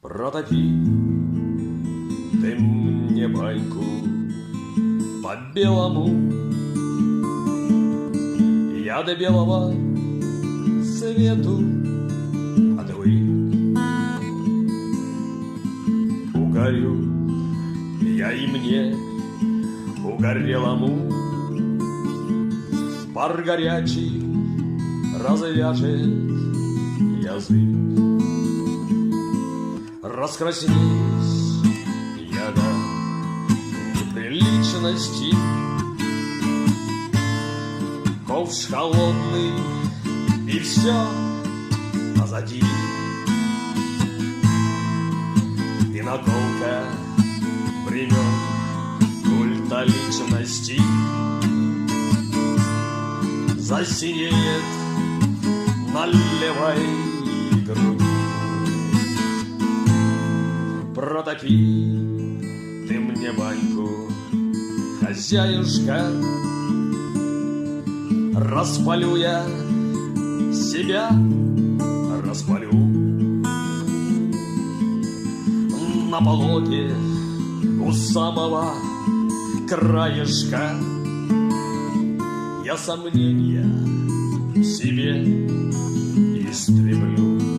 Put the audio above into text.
Протопи ты мне баньку по белому, я до белого свету отвык. Угорю я и мне угорелому пар горячий развяжет язык. Раскраснись я до неприличности, ковш холодный, и все позади. И наколка времен культа личности засинеет на левой груди. Протопи ты мне баньку, хозяюшка, распалю я себя, распалю. На болоте у самого краешка я сомнения в себе истреблю.